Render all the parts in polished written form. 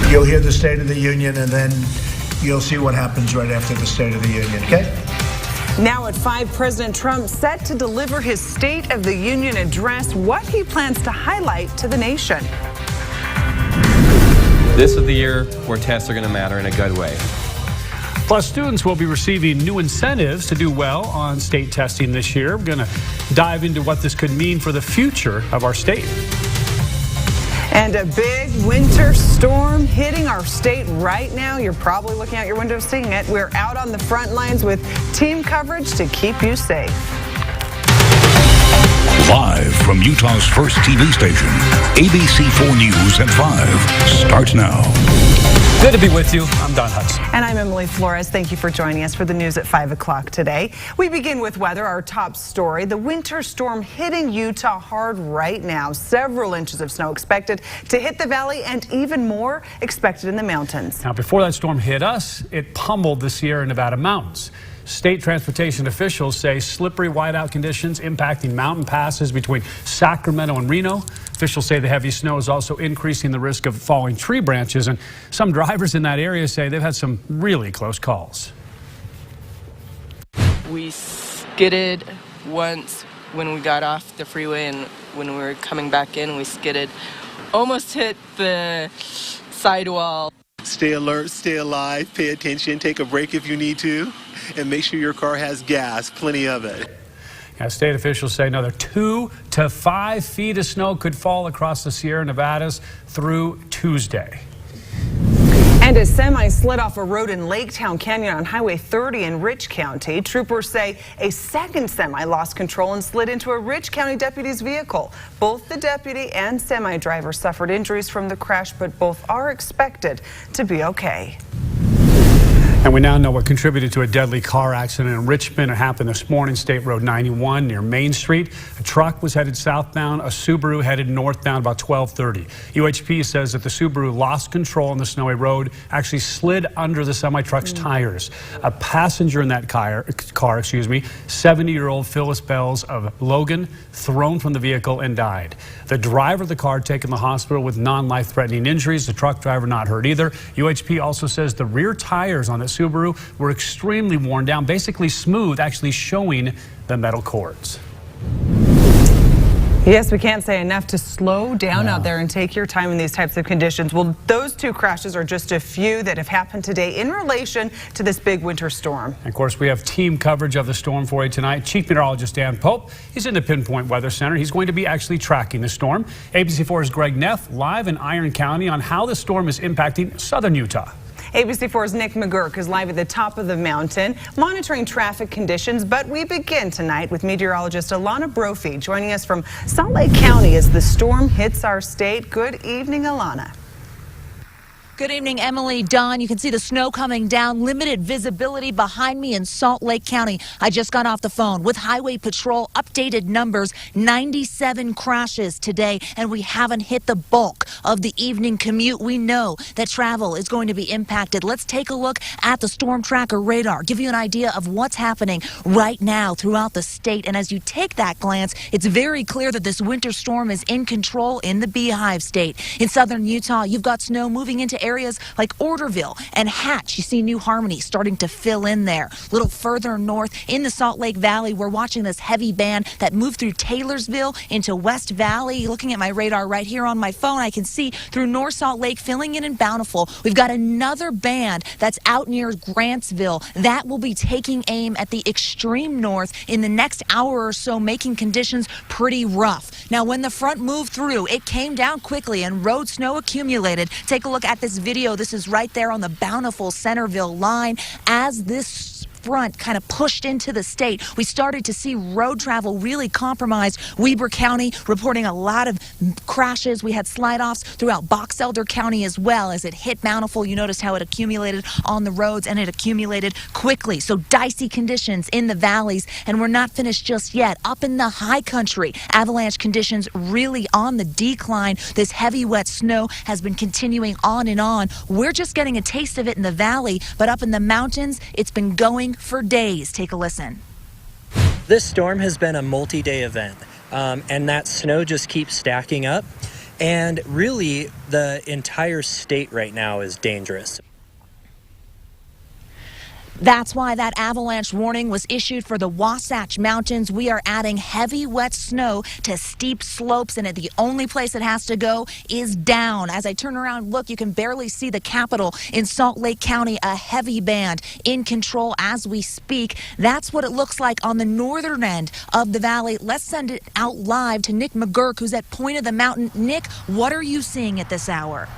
You'll hear the State of the Union, and then you'll see what happens right after the State of the Union, okay? Now at 5, President Trump set to deliver his State of the Union address, what he plans to highlight to the nation. This is the year where tests are going to matter in a good way. Plus, students will be receiving new incentives to do well on state testing this year. We're going to dive into what this could mean for the future of our state. And a big winter storm hitting our state right now. You're probably looking out your window seeing it. We're out on the front lines with team coverage to keep you safe. Live from Utah's first TV station, ABC4 News at 5 starts now. Good to be with you. I'm Don Hudson. And I'm Emily Flores. Thank you for joining us for the news at 5 o'clock today. We begin with weather, our top story. The winter storm hitting Utah hard right now. Several inches of snow expected to hit the valley and even more expected in the mountains. Now, before that storm hit us, it pummeled the Sierra Nevada mountains. State transportation officials say slippery whiteout conditions impacting mountain passes between Sacramento and Reno. Officials say the heavy snow is also increasing the risk of falling tree branches, and some drivers in that area say they've had some really close calls. We skidded once when we got off the freeway, and when we were coming back in, we skidded. Almost hit the sidewall. Stay alert, stay alive, pay attention, take a break if you need to, and make sure your car has gas, plenty of it. As state officials say another 2 to 5 feet of snow could fall across the Sierra Nevadas through Tuesday. And a semi slid off a road in Laketown Canyon on Highway 30 in Rich County. Troopers say a second semi lost control and slid into a Rich County deputy's vehicle. Both the deputy and semi driver suffered injuries from the crash, but both are expected to be okay. And we now know what contributed to a deadly car accident in Richmond. It happened this morning, State Road 91 near Main Street. A truck was headed southbound, a Subaru headed northbound about 12:30. UHP says that the Subaru lost control on the snowy road, actually slid under the semi-truck's tires. A passenger in that car, 70-year-old Phyllis Bells of Logan, thrown from the vehicle and died. The driver of the car taken to the hospital with non-life-threatening injuries. The truck driver not hurt either. UHP also says the rear tires on the Subaru were extremely worn down, basically smooth, actually showing the metal cords. Yes, we can't say enough to slow down out there and take your time in these types of conditions. Well, those two crashes are just a few that have happened today in relation to this big winter storm. And of course, we have team coverage of the storm for you tonight. Chief Meteorologist Dan Pope, he's in the Pinpoint Weather Center. He's going to be actually tracking the storm. ABC4's Greg Neff live in Iron County on how the storm is impacting southern Utah. ABC4's Nick McGurk is live at the top of the mountain, monitoring traffic conditions. But we begin tonight with meteorologist Alana Brophy joining us from Salt Lake County as the storm hits our state. Good evening, Alana. Good evening, Emily. Don, you can see the snow coming down, limited visibility behind me in Salt Lake County. I just got off the phone with Highway Patrol, updated numbers, 97 crashes today, and we haven't hit the bulk of the evening commute. We know that travel is going to be impacted. Let's take a look at the storm tracker radar, give you an idea of what's happening right now throughout the state. And as you take that glance, it's very clear that this winter storm is in control in the Beehive State. In southern Utah, you've got snow moving into areas like Orderville and Hatch. You see New Harmony starting to fill in there. A little further north in the Salt Lake Valley, we're watching this heavy band that moved through Taylorsville into West Valley. Looking at my radar right here on my phone, I can see through North Salt Lake filling in Bountiful. We've got another band that's out near Grantsville. That will be taking aim at the extreme north in the next hour or so, making conditions pretty rough. Now, when the front moved through, it came down quickly and road snow accumulated. Take a look at this video. This is right there on the Bountiful Centerville line. As this front kind of pushed into the state, we started to see road travel really compromised. Weber County reporting a lot of crashes. We had slide-offs throughout Box Elder County as well. As it hit Bountiful, you noticed how it accumulated on the roads, and it accumulated quickly. So dicey conditions in the valleys, and we're not finished just yet. Up in the high country, avalanche conditions really on the decline. This heavy wet snow has been continuing on and on. We're just getting a taste of it in the valley, but up in the mountains, it's been going for days. Take a listen. This storm has been a multi-day event, and that snow just keeps stacking up. And really, the entire state right now is dangerous. That's why that avalanche warning was issued for the Wasatch Mountains. We are adding heavy, wet snow to steep slopes, and the only place it has to go is down. As I turn around, look, you can barely see the Capitol in Salt Lake County, a heavy band in control as we speak. That's what it looks like on the northern end of the valley. Let's send it out live to Nick McGurk, who's at Point of the Mountain. Nick, what are you seeing at this hour?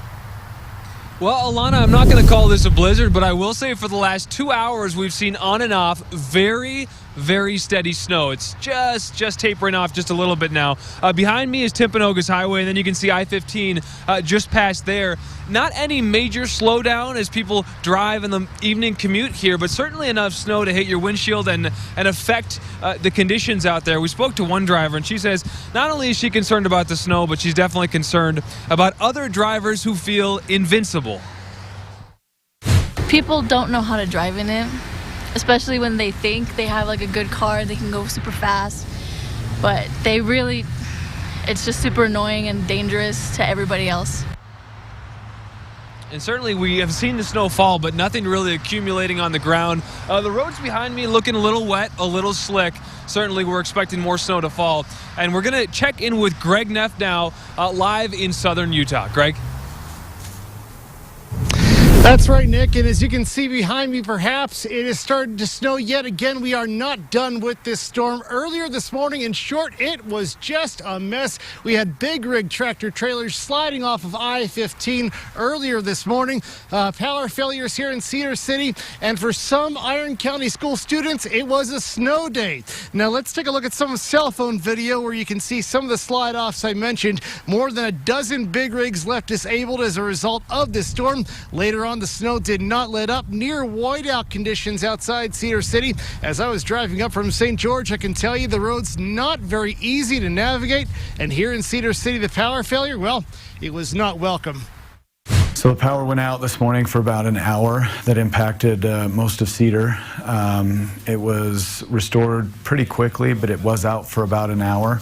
Well, Alana, I'm not going to call this a blizzard, but I will say for the last 2 hours, we've seen on and off very, very steady snow. It's just tapering off just a little bit now. Behind me is Timpanogos Highway, and then you can see I-15 just past there. Not any major slowdown as people drive in the evening commute here, but certainly enough snow to hit your windshield and affect the conditions out there. We spoke to one driver, and she says not only is she concerned about the snow, but she's definitely concerned about other drivers who feel invincible. People don't know how to drive in it, especially when they think they have like a good car, they can go super fast, but it's just super annoying and dangerous to everybody else. And certainly we have seen the snow fall, but nothing really accumulating on the ground. The roads behind me looking a little wet, a little slick. Certainly we're expecting more snow to fall. And we're going to check in with Greg Neff now, live in southern Utah. Greg? That's right, Nick, and as you can see behind me, perhaps it is starting to snow yet again. We are not done with this storm. Earlier this morning, in short, it was just a mess. We had big rig tractor trailers sliding off of I-15 earlier this morning. Power failures here in Cedar City, and for some Iron County school students, it was a snow day. Now let's take a look at some cell phone video where you can see some of the slide-offs I mentioned. More than a dozen big rigs left disabled as a result of this storm. Later on, the snow did not let up. Near whiteout conditions outside Cedar City. As I was driving up from St. George, I can tell you the road's not very easy to navigate. And here in Cedar City, the power failure, well, it was not welcome. So the power went out this morning for about an hour. That impacted most of Cedar. It was restored pretty quickly, but it was out for about an hour.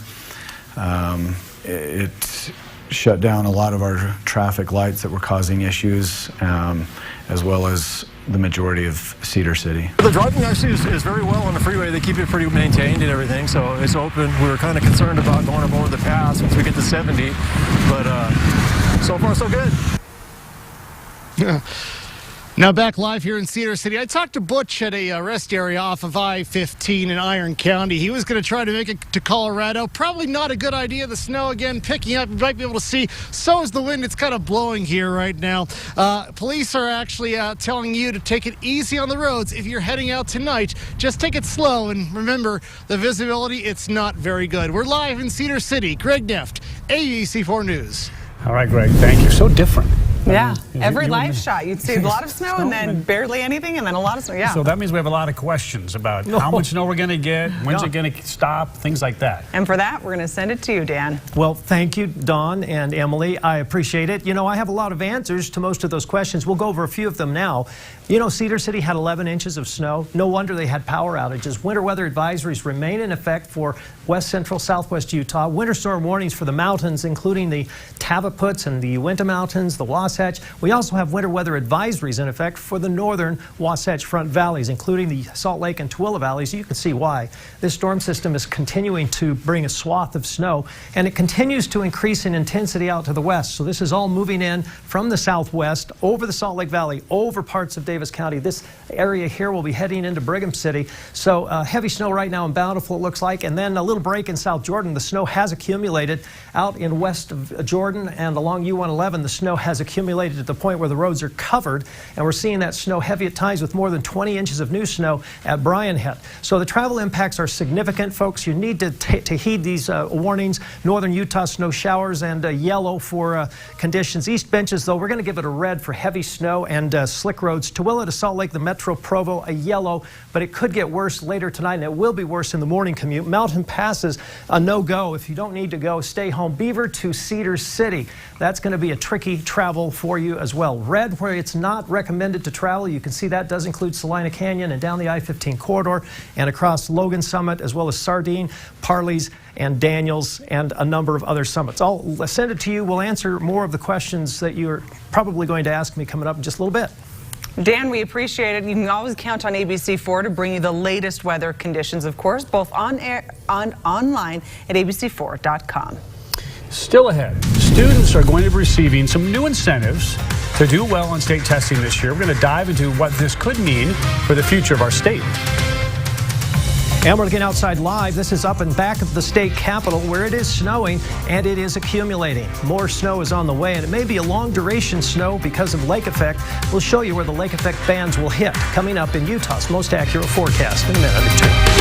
It shut down a lot of our traffic lights that were causing issues, as well as the majority of Cedar City. The driving actually is very well on the freeway. They keep it pretty maintained and everything, so it's open. We were kind of concerned about going up over the pass once we get to 70, but so far so good. Yeah. Now back live here in Cedar City. I talked to Butch at a rest area off of I-15 in Iron County. He was going to try to make it to Colorado. Probably not a good idea. The snow again picking up. You might be able to see. So is the wind. It's kind of blowing here right now. Police are actually telling you to take it easy on the roads. If you're heading out tonight, just take it slow. And remember, the visibility, it's not very good. We're live in Cedar City. Greg Neff, ABC4 News. All right, Greg, thank you. So different. Yeah, every live shot, you'd see a lot of snow and then barely anything and then a lot of snow, yeah. So that means we have a lot of questions about how much snow we're going to get, when's it going to stop, things like that. And for that, we're going to send it to you, Dan. Well, thank you, Dawn and Emily. I appreciate it. You know, I have a lot of answers to most of those questions. We'll go over a few of them now. You know, Cedar City had 11 inches of snow. No wonder they had power outages. Winter weather advisories remain in effect for west central, southwest Utah. Winter storm warnings for the mountains, including the Tavaputs and the Uinta Mountains, the Wasatch. We also have winter weather advisories in effect for the northern Wasatch Front valleys, including the Salt Lake and Tooele valleys. You can see why. This storm system is continuing to bring a swath of snow, and it continues to increase in intensity out to the west. So this is all moving in from the southwest over the Salt Lake Valley, over parts of Davis County. This area here will be heading into Brigham City. So heavy snow right now in Bountiful, it looks like, and then a little break in South Jordan. The snow has accumulated out in west of Jordan and along U-111. The snow has accumulated to the point where the roads are covered, and we're seeing that snow heavy at times with more than 20 inches of new snow at Bryan Head. So the travel impacts are significant, folks. You need to heed these warnings. Northern Utah snow showers and yellow for conditions. East Benches, though, we're going to give it a red for heavy snow and slick roads. Tooele to Salt Lake, the Metro Provo, a yellow, but it could get worse later tonight, and it will be worse in the morning commute. Mountain Passes, a no-go. If you don't need to go, stay home. Beaver to Cedar City, that's going to be a tricky travel yellow for you as well. Red, where it's not recommended to travel. You can see that does include Salina Canyon and down the I-15 corridor and across Logan Summit, as well as Sardine, Parley's, and Daniels, and a number of other summits. I'll send it to you. We'll answer more of the questions that you're probably going to ask me coming up in just a little bit. Dan, we appreciate it. You can always count on ABC4 to bring you the latest weather conditions, of course, both on air and online at abc4.com. Still ahead, students are going to be receiving some new incentives to do well on state testing this year. We're going to dive into what this could mean for the future of our state. And we're looking outside live. This is up and back of the state capitol where it is snowing and it is accumulating. More snow is on the way, and it may be a long duration snow because of lake effect. We'll show you where the lake effect bands will hit coming up in Utah's most accurate forecast in a minute or two.